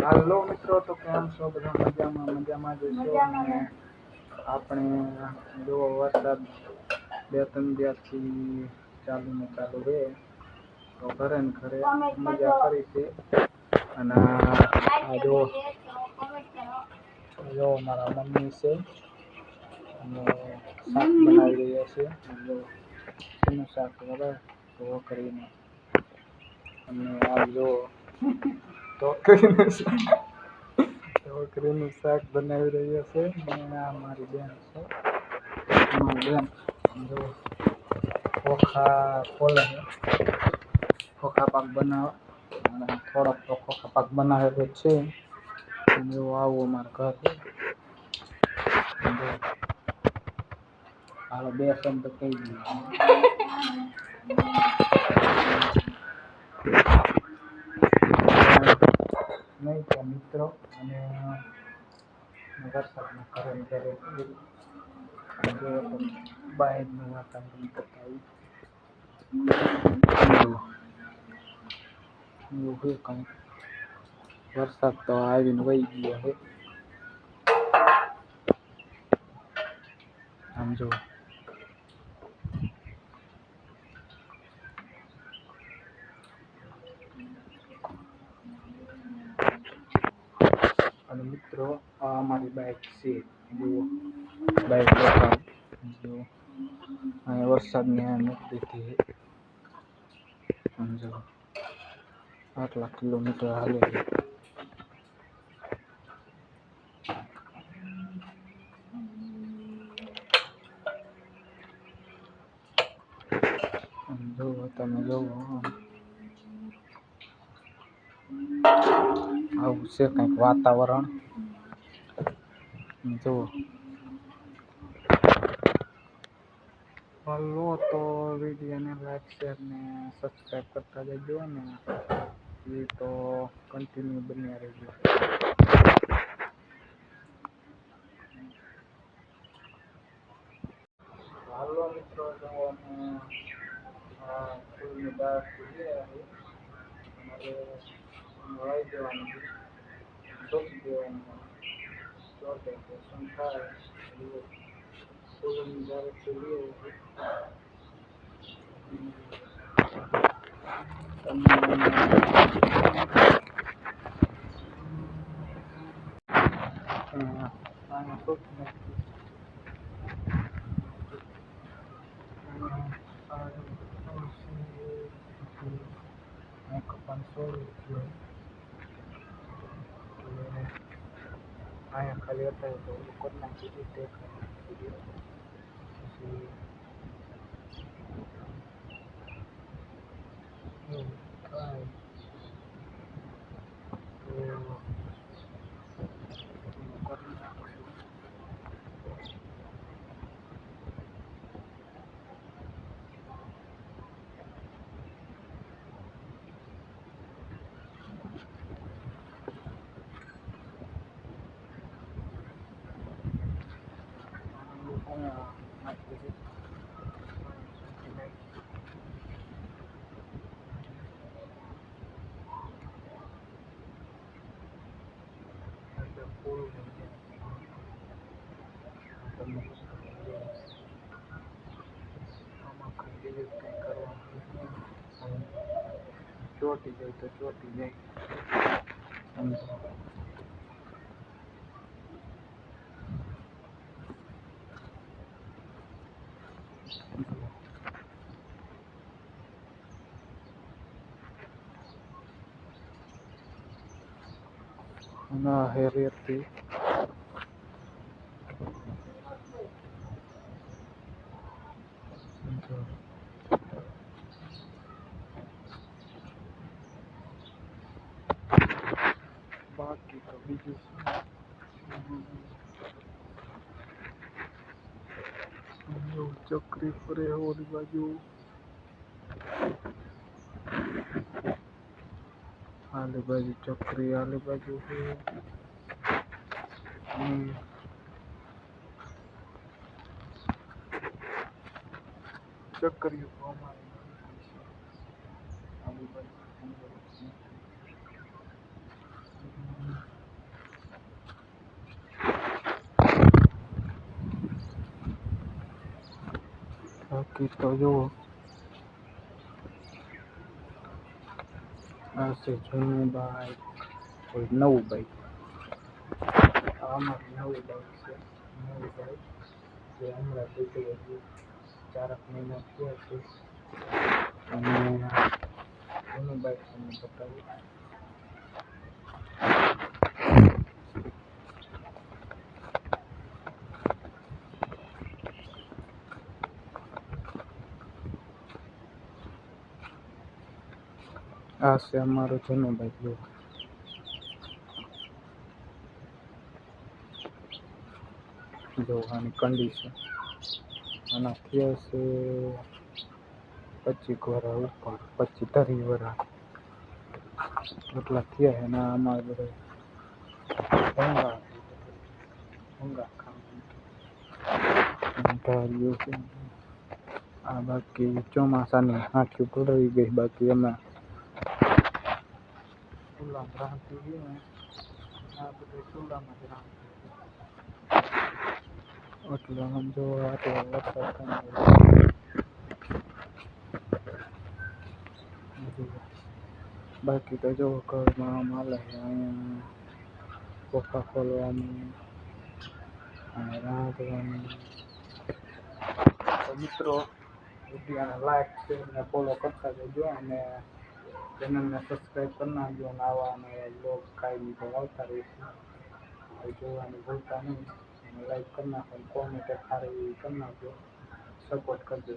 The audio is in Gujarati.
હાલો મિત્રો, તો કેમ છો? બધા મજામાં જશો. અને આપણે જો વરસાદ 2-3 દિવસથી ચાલુ રહે તો ઘરે ને ઘરે મજા કરી છે. અને આ જો મારા મમ્મી છે અને શાક બનાવી રહ્યા છે. શેનું શાક ખબર? ઢોકળીનું. અને આ જો ઢોકળીનું શાક બનાવી રહ્યા છે. અને આ મારી બેન છે. જો ખોખા પાક બનાવે અને થોડોક તો ખોખા પાક બનાવેલો છે. જો આવું અમારા ઘરે. હાલો 2 શબ્દ કહી દઈએ. નહીં તો મિત્રો, અને વરસાદના કારણે ઘરે બહારનું વાતાવરણ બતાવ્યું. એવું છે કંઈક. વરસાદ તો આવીને વહી ગયો છે. આમ જો અને મિત્રો, આ અમારી બાઈક છે. જુઓ બાઈક જો અહીંયા વરસાદની આ મૂકી દીધી છે. સમજો આટલા કિલોમીટર હાલે છે. જુઓ તમે જુઓ, આવું છે કંઈક વાતાવરણ. જુઓ હાલો, તો વિડીયોને લાઈક શેર ને સબસ્ક્રાઈબ કરતા જજો ને એ તો કન્ટિન્યુ બન્યા રહેજો. હાલો મિત્રો, જો અમે ફૂલની બહાર અમારે વાઈ દેવાનું છે, સોંપી દેવાનું થાય ફૂલની બહાર અહીંયા ખાલી અત્યારે તો ઓલું કરી નાખ્યું તે પછી એવું થાય તો કરી નાખશું. ચોટી જાય તો ચોટી જાય. ના હેરિયરથી બાકી તો બીજું શું ચકરી ફરે ઓલી બાજુ, આલી બાજુ ચકરી, આલી બાજુ છે. ચકરીઓ તો અમારે આલી બાજુ બાકી તો જુઓ આ છે જૂનું બાઇક, કોઈ નવું બાઇક. આમાં નવી બાઇક છે, નવી બાઇક જે હમણાં લીધી હતી, 4 મહિના થયા છે. અને જૂનું બાઇક તમને બતાવું. આ છે અમારું જૂનું બાઇક. જો આની કન્ડિશન આના થયા છે 25 વર્ષ ઉપર, 25-30 વર્ષ એટલા થયા. એના આમાં બધા ભંગા ખાવાનું છે. આ બાકી ચોમાસાની હાંઠિયું પલળી ગઈ. બાકી એમાં ચૂલામાં રાંધતી ગયું ને, આ બધું ચૂલામાં જ રાંધતી. એટલે આમ જો આટલો વરસાદ બાકી તો જો ઘરમાં આમ હાલે છે. અહીંયા પંખા ખોલવાનું અને રાંધવાનું. તો મિત્રો વિડીયોને લાઈક શેર અને ફોલો કરતા જજો અને ચેનલને સબસ્ક્રાઈબ કરી નાખજો. અને આવા અને બ્લોગ કાંઈ તો આવતા રહેશે, એ જોવાનું ભૂલતા નહીં. અને લાઈક કરી નાખો અને કોમેન્ટ સારી એવી કરી નાખજો, સપોર્ટ કરજો.